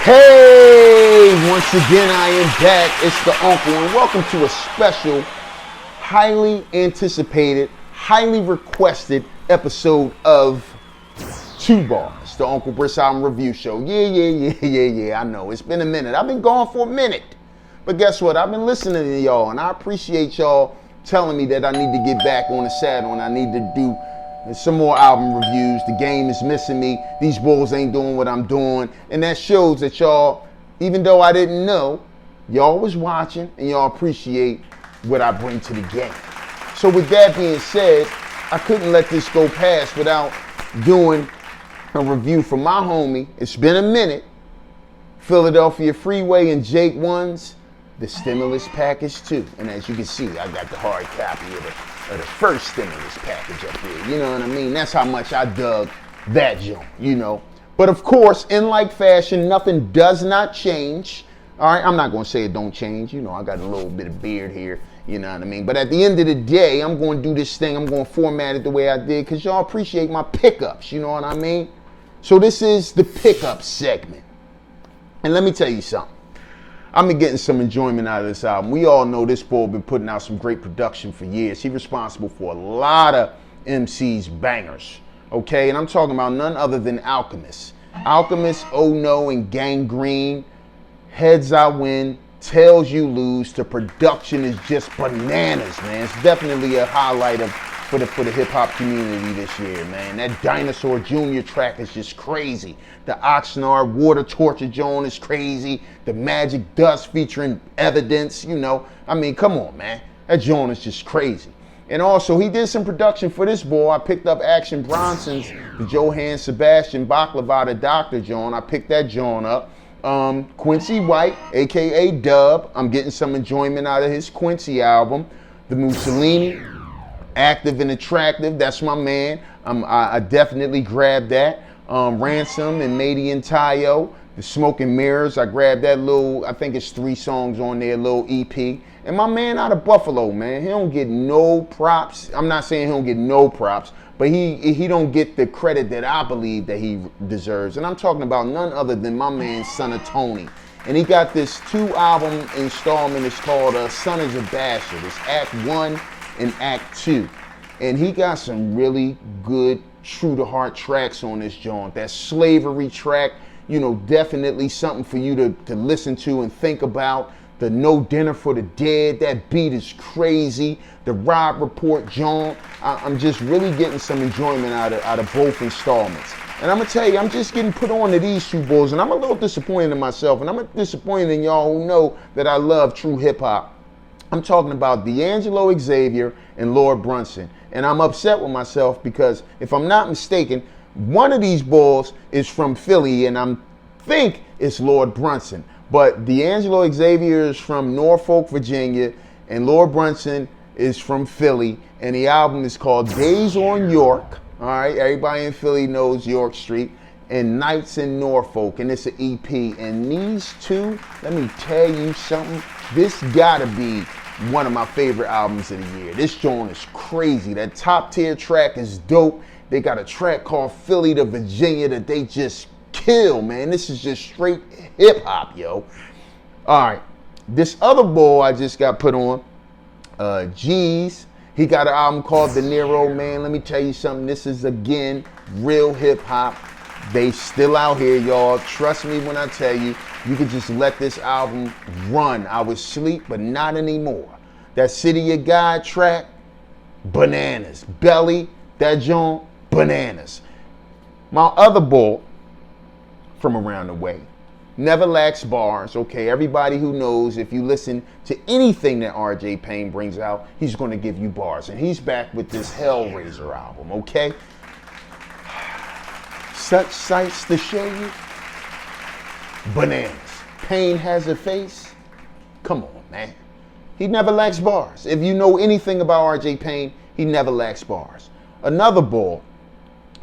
Hey, once again I am back. It's the Uncle, and welcome to a special, highly anticipated, highly requested episode of TUBARS, the Uncle Bris album review show. Yeah, I know. It's been a minute. I've been gone for a minute. But guess what? I've been listening to y'all, and I appreciate y'all telling me that I need to get back on the saddle and I need to do some more album reviews. The game is missing me. These bulls ain't doing what I'm doing. And that shows that y'all, even though I didn't know, y'all was watching and y'all appreciate what I bring to the game. So with that being said, I couldn't let this go past without doing a review for my homie. It's been a minute. Philadelphia Freeway and Jake One's the StimulusPackage 2. And as you can see, I got the hard copy of the first stimulus package up here. You know what I mean? That's how much I dug that joint, you know. But of course, in like fashion, nothing does not change. All right, I'm not going to say it don't change. You know, I got a little bit of beard here. You know what I mean? But at the end of the day, I'm going to do this thing. I'm going to format it the way I did because y'all appreciate my pickups. You know what I mean? So this is the pickup segment. And let me tell you something. I've been getting some enjoyment out of this album. We all know this boy been putting out some great production for years. He's responsible for a lot of MC's bangers, okay? And I'm talking about none other than Alchemist. Alchemist, Oh No, and Gangrene, Heads I Win, Tails You Lose. The production is just bananas, man. It's definitely a highlight for the hip-hop community this year, man. That Dinosaur Jr. track is just crazy. The Oxnard Water Torture Joan is crazy. The Magic Dust featuring Evidence, you know. I mean, come on, man. That joint is just crazy. And also, he did some production for this boy. I picked up Action Bronson's the Johann Sebastian Baklava the Doctor joint. I picked that joint up. Quincy White, a.k.a. Dub. I'm getting some enjoyment out of his Quincy album. The Mussolini, Active and Attractive, that's my man. I definitely grabbed that. Ransom and Mady and Tayo, The Smoke and Mirrors, I grabbed that little, I think it's 3 songs on there, little EP. And my man out of Buffalo, man, he don't get no props. I'm not saying he don't get no props, but he don't get the credit that I believe that he deserves. And I'm talking about none other than my man, Son of Tony. And he got this 2-album installment. It's called Son is a Bastard. It's Act 1 and Act 2. And he got some really good true to heart tracks on this joint. That Slavery track, you know, definitely something for you to listen to and think about. The No Dinner for the Dead, that beat is crazy. The Rob Report joint, I'm just really getting some enjoyment out of both installments. And I'm gonna tell you, I'm just getting put on to these 2 bulls, and I'm a little disappointed in myself, and I'm disappointed in y'all who know that I love true hip hop. I'm talking about D'Angelo Xavier and Lord Brunson. And I'm upset with myself because if I'm not mistaken, one of these bulls is from Philly and I think it's Lord Brunson. But D'Angelo Xavier is from Norfolk, Virginia, and Lord Brunson is from Philly. And the album is called Days on York. All right, everybody in Philly knows York Street. And Nights in Norfolk, and it's an EP. And these 2, let me tell you something, this gotta be one of my favorite albums of the year. This joint is crazy. That Top Tier track is dope. They got a track called Philly to Virginia that they just kill, man. This is just straight hip hop, yo. All right, this other boy I just got put on, G's. He got an album called De Niro, man. Let me tell you something. This is, again, real hip hop. They still out here, y'all. Trust me when I tell you, you could just let this album run. I was asleep, but not anymore. That City of God track, bananas. Belly, that joint, bananas. My other bull from around the way never lacks bars, okay? Everybody who knows, if you listen to anything that RJ Payne brings out, he's going to give you bars. And he's back with this Hellraiser album, okay? Such sights to show you. Bananas. Pain has a face. Come on, man. He never lacks bars. If you know anything about RJ Payne, he never lacks bars. Another bull,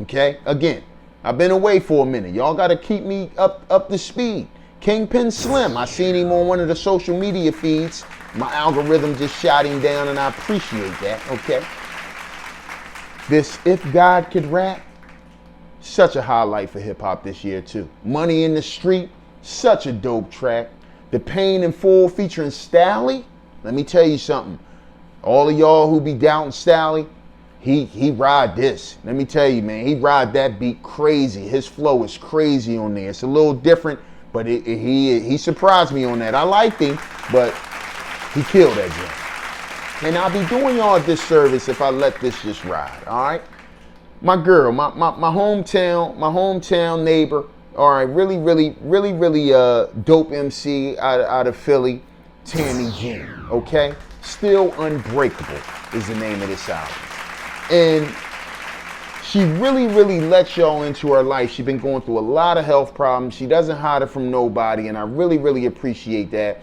okay? Again, I've been away for a minute. Y'all got to keep me up to speed. Kingpin Slim. I seen him on one of the social media feeds. My algorithm just shot him down, and I appreciate that, okay? This If God Could Rap, such a highlight for hip-hop this year, too. Money in the Street, Such a dope track. The Pain in Full featuring Stally. Let me tell you something. All of y'all who be doubting Stally, he ride this. Let me tell you, man, he ride that beat crazy. His flow is crazy on there. It's a little different, but he surprised me on that. I liked him, but he killed that joint. And I'll be doing y'all a disservice if I let this just ride, all right? My girl, my hometown neighbor, all right, really dope MC out of Philly, Tammi Jean, okay? Still Unbreakable is the name of this album. And she really lets y'all into her life. She's been going through a lot of health problems. She doesn't hide it from nobody, and I really appreciate that.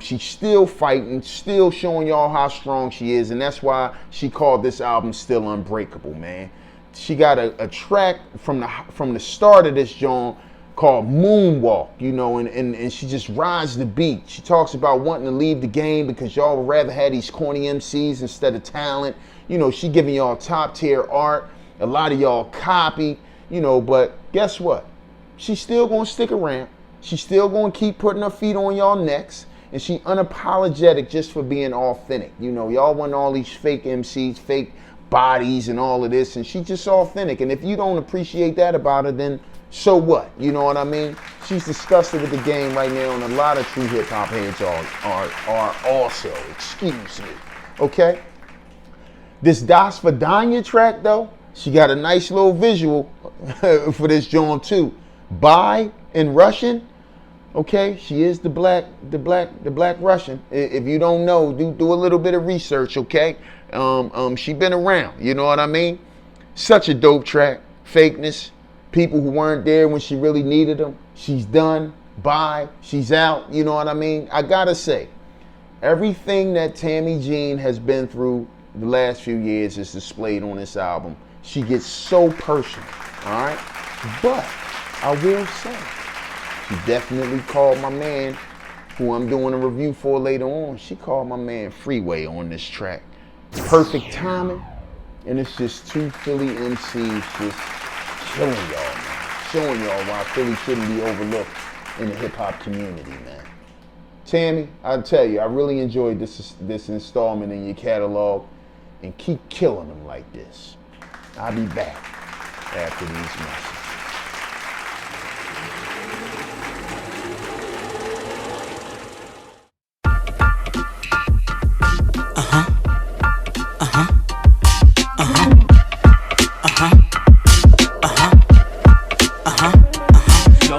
She's still fighting, still showing y'all how strong she is, and that's why she called this album Still Unbreakable, man. She got a track from the start of this joint called Moonwalk, you know, and she just rides the beat. She talks about wanting to leave the game because y'all would rather have these corny MCs instead of talent. You know, she giving y'all top tier art. A lot of y'all copy, you know, but guess what? She's still gonna stick around. She's still gonna keep putting her feet on y'all necks. And she unapologetic just for being authentic. You know, y'all want all these fake MCs, fake bodies and all of this, and she's just authentic. And if you don't appreciate that about her, then so what? You know what I mean? She's disgusted with the game right now, and a lot of true hip hop heads are also, excuse me. Okay? This Dasvidaniya track though, she got a nice little visual for this joint too. Bye in Russian. Okay, she is the black Russian. If you don't know, do a little bit of research, okay? She been around, you know what I mean? Such a dope track. Fakeness. People who weren't there when she really needed them. She's done. Bye. She's out. You know what I mean? I gotta say, everything that Tammi Jean has been through the last few years is displayed on this album. She gets so personal, all right? But I will say, she definitely called my man, who I'm doing a review for later on, she called my man Freeway on this track. Perfect timing, and it's just two Philly MCs just killing y'all, man. Showing y'all why Philly shouldn't be overlooked in the hip-hop community, man. Tammi, I'll tell you, I really enjoyed this installment in your catalog, and keep killing them like this. I'll be back after these messages.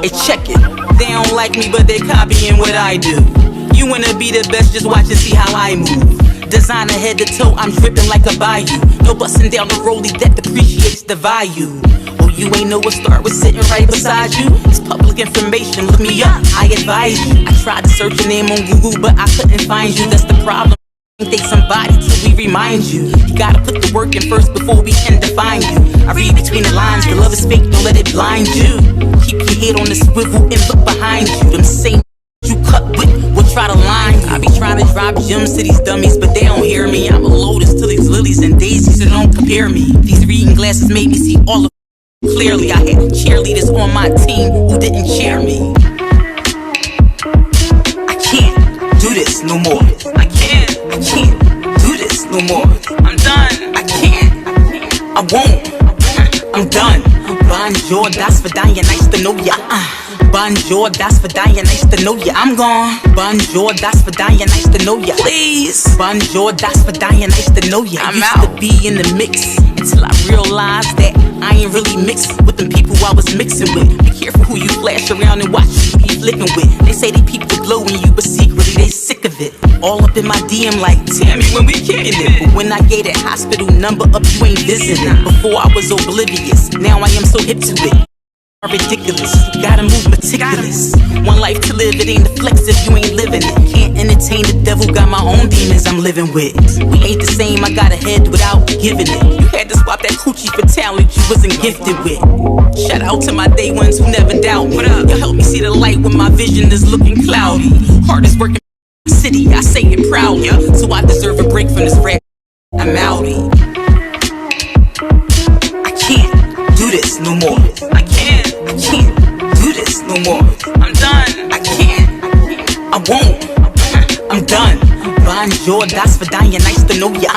Hey, check it. They don't like me, but they copying what I do. You wanna be the best, just watch and see how I move. Designer head to toe, I'm dripping like a bayou. No busting down the rollie that depreciates the value. Oh, you ain't know a star was sitting right beside you? It's public information, look me up, I advise you. I tried to search your name on Google, but I couldn't find you, that's the problem. Think somebody till we remind you. You gotta put the work in first before we can define you. I read between the lines, the love is fake, don't let it blind you. Keep your head on the swivel and look behind you. Them same you cut with will try to line you. I be trying to drop gems to these dummies, but they don't hear me. I'm a lotus to these lilies and daisies, so don't compare me. These reading glasses made me see all of clearly. I had cheerleaders on my team who didn't cheer me. I can't do this no more. I can't do this no more. I'm done. I can't. I won't. I'm done. Bonjour, Dasvidaniya, nice to know ya. Bonjour, Dasvidaniya, nice to know ya. I'm gone. Bonjour, Dasvidaniya, nice to know ya. Please. Bonjour, Dasvidaniya, nice to know ya. I used to be in the mix until I realized that I ain't really mixed with them people I was mixing with. Be careful who you flash around and watch who you be flicking with. They say they peep the glow in you, but secretly they sick of it. All up in my DM like, Tammi, when we kicking it. But when I gave that hospital number up, you ain't visiting. Before I was oblivious, now I am so hip to it. Ridiculous, gotta move meticulous. One life to live, it ain't the flex if you ain't living it. Can't entertain the devil, got my own demons I'm living with. We ain't the same, I got a head without giving it. You had to swap that coochie for talent you wasn't gifted with. Shout out to my day ones who never doubt me. Y'all help me see the light when my vision is looking cloudy. Hardest working city, I say it proudly. So I deserve a break from this rap, I'm outie. I can't do this no more. I can't do this no more. I'm done. Bonjour, Dasvidaniya, nice to know ya.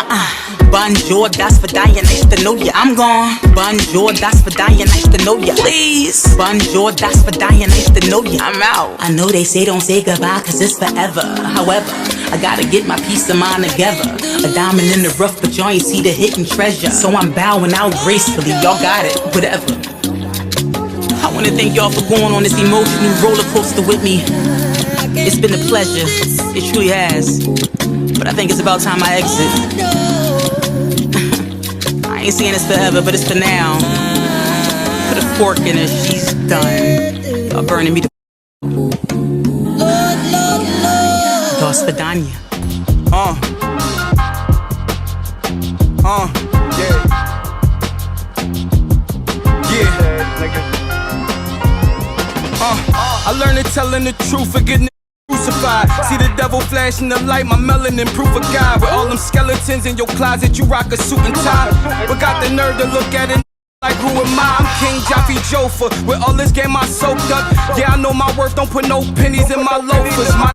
Bonjour, Dasvidaniya, nice to know ya. I'm gone. Bonjour, Dasvidaniya, nice to know ya. Please. Bonjour, Dasvidaniya, nice to know ya. I'm out. I know they say don't say goodbye cause it's forever. However, I gotta get my peace of mind together. A diamond in the rough, but y'all ain't see the hidden treasure. So I'm bowing out gracefully. Y'all got it, whatever. I wanna thank y'all for going on this emotional roller coaster with me. It's been a pleasure. It truly has. But I think it's about time I exit. I ain't saying it's forever, but it's for now. Put a fork in her, she's done. Y'all burning me to Dasvidaniya. I learned it telling the truth for getting crucified. See the devil flashing the light, my melanin proof of God. With all them skeletons in your closet, you rock a suit and tie. But got the nerve to look at it like who am I? I'm King Jaffe Jofa. With all this game I soaked up. Yeah, I know my worth, don't put no pennies in my loafers. I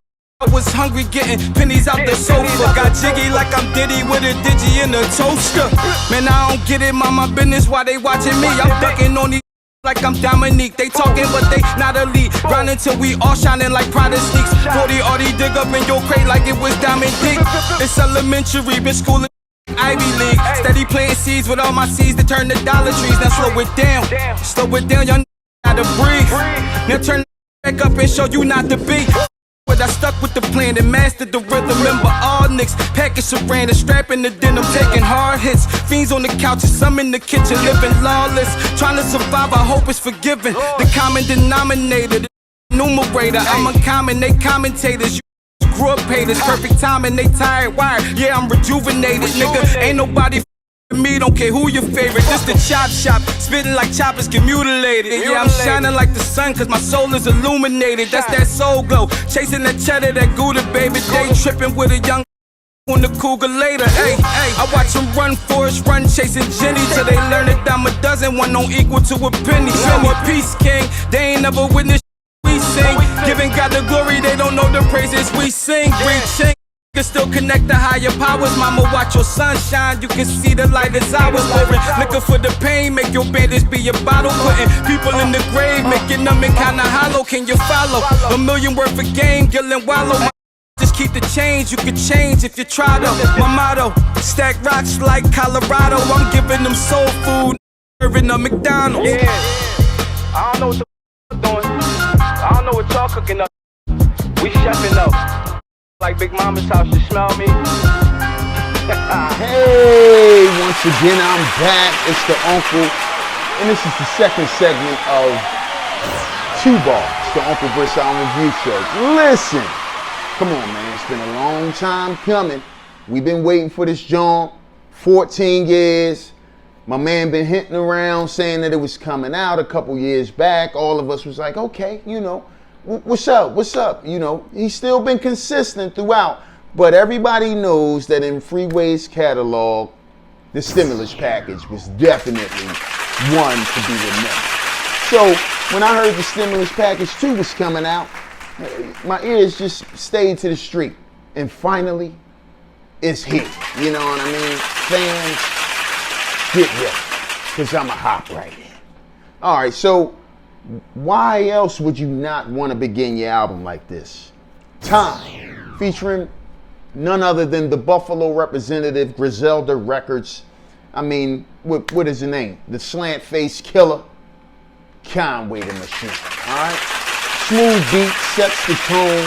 was hungry getting pennies out the sofa. Got jiggy like I'm Diddy with a digi in a toaster. Man, I don't get it, mind my business while they watching me. I'm ducking on these like I'm Dominique. They talking but they not elite. Grind until we all shining like Prada sneaks. 40 already dig up in your crate like it was Diamond Dick. It's elementary, been schooling Ivy League. Steady planting seeds with all my seeds to turn to Dollar Trees. Now slow it down, young gotta breathe. Now turn back up and show you not to be. But I stuck with the plan and mastered the rhythm. Remember all nicks, package saran and strapping the denim, taking hard hits. Fiends on the couches, some in the kitchen, living lawless. Trying to survive, I hope it's forgiven. The common denominator, the numerator. I'm uncommon, they commentators. You grew up haters, perfect timing, they tired wired. Yeah, I'm rejuvenated, nigga. Ain't nobody me, don't care who your favorite. This the chop shop, spitting like choppers get mutilated. Yeah, I'm shining like the sun cause my soul is illuminated. That's that soul glow, chasing that cheddar, that Gouda, baby. Day tripping with a young on the cougar later. Hey, I watch them run Forrest run, chasing Jenny till they learn that I'm a dozen, one don't equal to a penny. I'm a peace king, they ain't never witnessed we sing. Giving God the glory, they don't know the praises we sing. Reaching. You can still connect to higher powers. Mama, watch your sunshine. You can see the light as I was pouring. Liquor for the pain, make your bandage be a bottle. Putting people in the grave, making them in kinda hollow. Can you follow? $1 million worth of game, Gill and Wallow. Just keep the change, you can change if you try to. My motto, stack rocks like Colorado. I'm giving them soul food, serving a McDonald's. Yeah, I don't know what the doing. I don't know what y'all cooking up. We chefing up. Like Big Mama's house, you smell me? Hey, once again, I'm back. It's the Uncle, and this is the second segment of TUBARS, the Uncle Bris Review Show. Listen, come on, man. It's been a long time coming. We've been waiting for this joint 14 years. My man been hinting around saying that it was coming out a couple years back. All of us was like, okay, you know, what's up? You know, he's still been consistent throughout. But everybody knows that in Freeway's catalog, the StimulusPackage was definitely one to be remembered. So when I heard the StimulusPackage 2 was coming out, my ears just stayed to the street. And finally, it's here. You know what I mean? Fans, get ready, because I'm a hop right in. All right, so why else would you not want to begin your album like this? Time, featuring none other than the Buffalo representative, Griselda Records. I mean, what is the name? The slant-faced killer, Conway the Machine. All right? Smooth beat, sets the tone.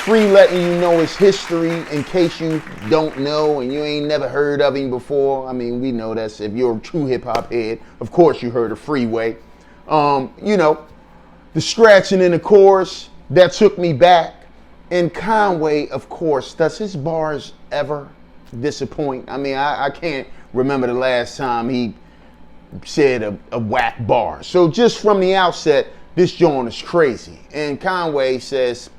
Free letting you know his history in case you don't know and you ain't never heard of him before. I mean, we know that's, if you're a true hip-hop head, of course you heard of Freeway. You know, the scratching in the chorus, that took me back. And Conway, of course, does his bars ever disappoint? I mean, I can't remember the last time he said a whack bar. So just from the outset, this joint is crazy. And Conway says,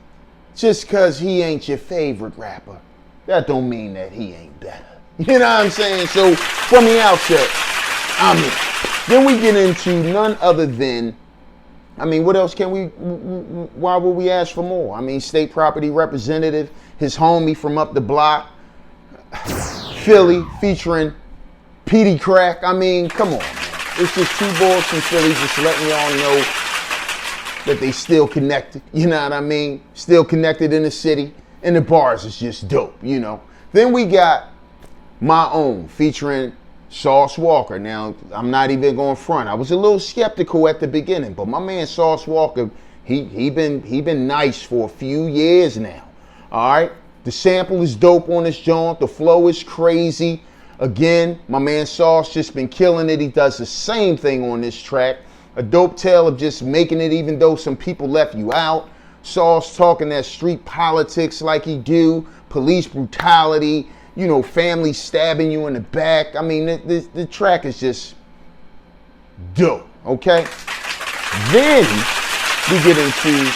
just because he ain't your favorite rapper, that don't mean that he ain't better. You know what I'm saying? So from the outset, I'm in. Then we get into none other than, I mean, what else can we, why would we ask for more? I mean, state property representative, his homie from up the block, Philly featuring Petey Crack. I mean, come on, man. It's just two boys from Philly just letting y'all know that they still connected. You know what I mean? Still connected in the city. And the bars is just dope, you know. Then we got My Own featuring Sauce Walker. Now, I'm not even going front. I was a little skeptical at the beginning, but my man Sauce Walker, he been nice for a few years now. All right? The sample is dope on this joint. The flow is crazy. Again, my man Sauce just been killing it. He does the same thing on this track. A dope tale of just making it even though some people left you out. Sauce talking that street politics like he do. Police brutality. You know, family stabbing you in the back. I mean, the track is just dope, okay? Then we get into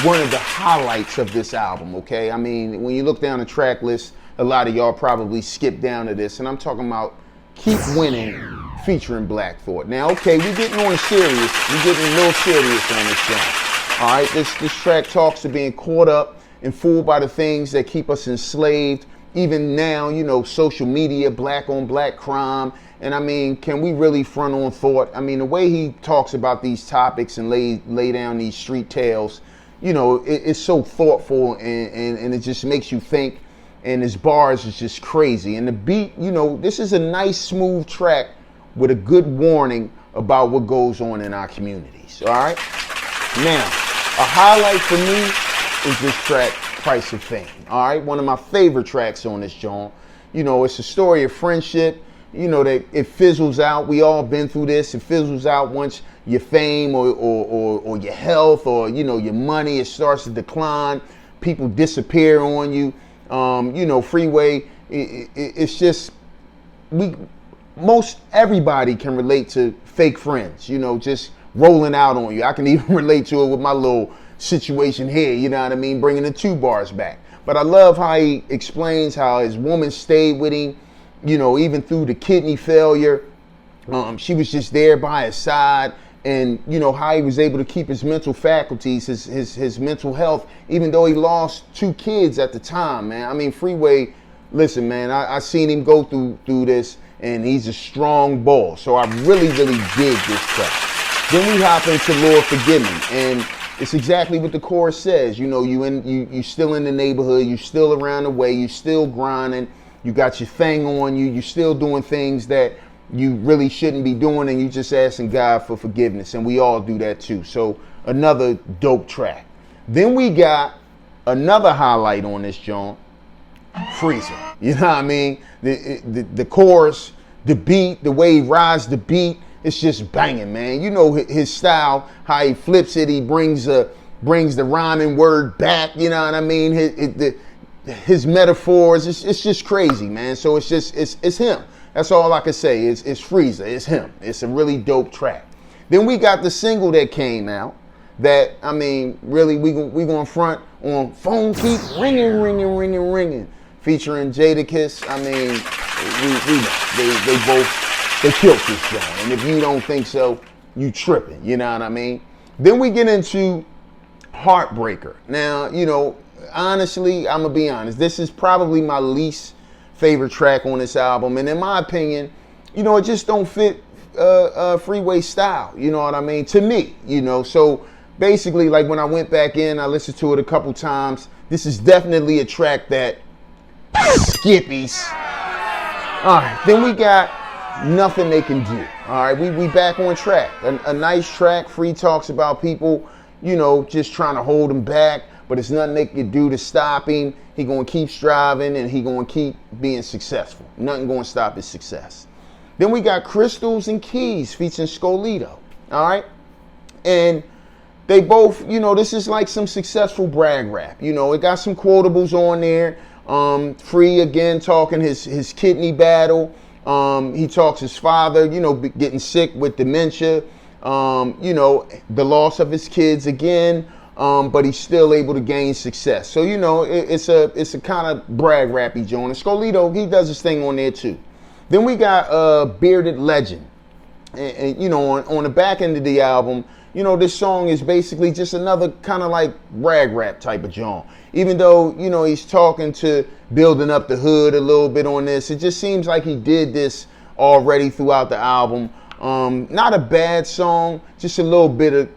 one of the highlights of this album, okay? I mean, when you look down the track list, a lot of y'all probably skip down to this, and I'm talking about Keep Winning featuring Black Thought. Now, okay, we're getting on serious. We're getting a little serious on this song. All right, this track talks to being caught up and fooled by the things that keep us enslaved. Even now, you know, social media, black on black crime. And I mean, can we really front on Thought? I mean, the way he talks about these topics and lay down these street tales, you know, it's so thoughtful and it just makes you think. And his bars is just crazy. And the beat, you know, this is a nice, smooth track with a good warning about what goes on in our communities, all right? Now, a highlight for me is this track, Price of Fame, all right? One of my favorite tracks on this joint. You know, it's a story of friendship, you know, that it fizzles out. We all been through this. It fizzles out once your fame or your health or, you know, your money, it starts to decline. People disappear on you. You know, Freeway, it's just, most everybody can relate to fake friends, you know, just rolling out on you. I can even relate to it with my little situation here, you know what I mean, bringing the TUBARS back. But I love how he explains how his woman stayed with him, you know, even through the kidney failure. She was just there by his side. And, you know, how he was able to keep his mental faculties, his mental health, even though he lost 2 kids at the time, man. I mean, Freeway, listen, man, I seen him go through this, and he's a strong bull. So I really, really dig this track. Then we hop into Lord Forgive Me, and it's exactly what the chorus says. You know, you still in the neighborhood, you still around the way, you still grinding, you got your thing on you, you still doing things that you really shouldn't be doing, and you just asking God for forgiveness, and we all do that too. So another dope track. Then we got another highlight on this joint, Freezer. You know what I mean? The chorus, the beat, the way he rides the beat, it's just banging, man. You know his style, how he flips it. He brings the rhyming word back. You know what I mean? His metaphors. It's just crazy, man. So it's him. That's all I can say. It's Freezer. It's him. It's a really dope track. Then we got the single that came out that, I mean, really, we going front on Phone Keep Ringing, featuring Jadakiss. I mean, they killed this song. And if you don't think so, you tripping. You know what I mean? Then we get into Heartbreaker. Now, you know, honestly, I'm going to be honest. This is probably my least favorite track on this album, and in my opinion, you know, it just don't fit Freeway style, you know what I mean, to me, you know. So basically, like, when I went back in, I listened to it a couple times. This is definitely a track that skippies. All right, then we got Nothing They Can Do. All right, we back on track. A nice track. Free talks about people, you know, just trying to hold him back, but it's nothing they can do to stop him. He gonna keep striving, and he gonna keep being successful. Nothing gonna stop his success. Then we got Crystals and Keys featuring Scolito. All right, and they both, you know, this is like some successful brag rap. You know, it got some quotables on there. Free again talking his kidney battle. He talks his father, you know, getting sick with dementia. You know, the loss of his kids again. But he's still able to gain success. So, you know, it's a kind of brag rappy joint. And Scolito, he does his thing on there too. Then we got Bearded Legend. And you know, on the back end of the album, you know, this song is basically just another kind of like rag rap type of genre. Even though, you know, he's talking to building up the hood a little bit on this, it just seems like he did this already throughout the album. Not a bad song, just a little bit of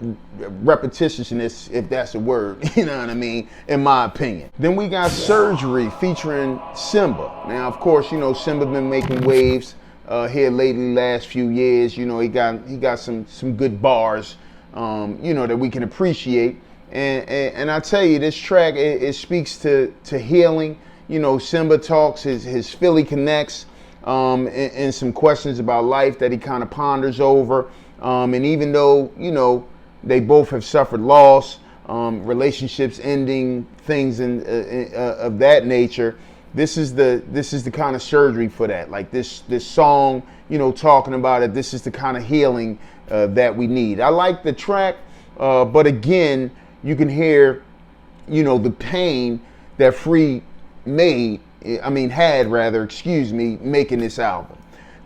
repetitiousness, if that's a word, you know what I mean, in my opinion. Then we got Surgery featuring Simba. Now, of course, you know, Simba been making waves here lately, last few years. You know, he got some good bars, you know, that we can appreciate. And I tell you, this track, it speaks to healing. You know, Simba talks, his Philly connects, and some questions about life that he kind of ponders over. And even though, you know, they both have suffered loss, relationships ending, things of that nature, this is the kind of surgery for that. Like this song, you know, talking about it, this is the kind of healing that we need. I like the track, but again, you can hear, you know, the pain that Free had making this album.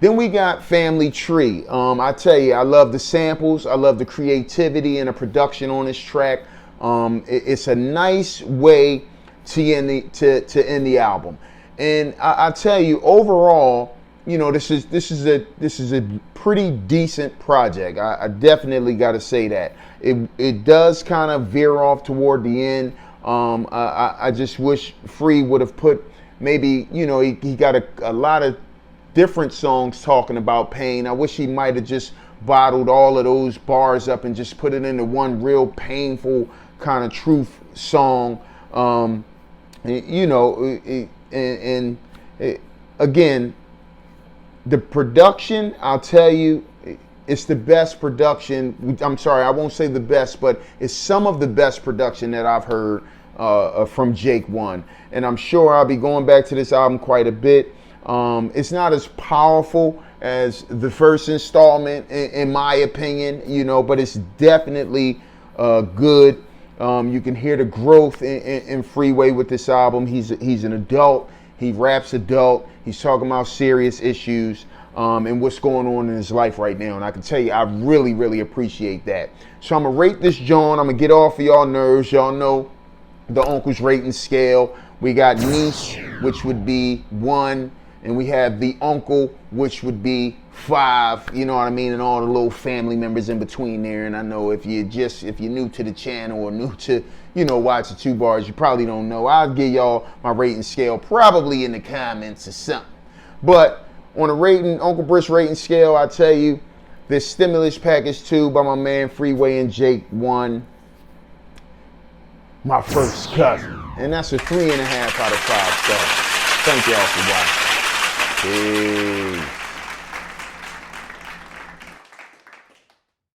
Then we got Family Tree. I tell you, I love the samples. I love the creativity and the production on this track. It's a nice way to end the album. And I tell you, overall, you know, this is a pretty decent project. I definitely got to say that. It does kind of veer off toward the end. I just wish Free would have put maybe, you know, he got a lot of different songs talking about pain. I wish he might have just bottled all of those bars up and just put it into one real painful kind of truth song. You know, and again, the production, I'll tell you, it's the best production. I'm sorry, I won't say the best, but it's some of the best production that I've heard from Jake One. And I'm sure I'll be going back to this album quite a bit. It's not as powerful as the first installment, in my opinion, you know, but it's definitely good. You can hear the growth in Freeway with this album. He's an adult. He raps adult. He's talking about serious issues and what's going on in his life right now. And I can tell you, I really, really appreciate that. So I'm going to rate this joint. I'm going to get off of y'all nerves. Y'all know the Uncle's rating scale. We got niece, which would be 1. And we have the uncle, which would be 5, you know what I mean, and all the little family members in between there. And I know if you're new to the channel or new to, you know, watching TUBARS, you probably don't know. I'll give y'all my rating scale probably in the comments or something. But on a rating, Uncle Bris rating scale, I tell you, this StimulusPackage 2 by my man Freeway and Jake One, my first cousin. And that's a 3.5 out of 5 stars. Thank y'all for watching. Peace.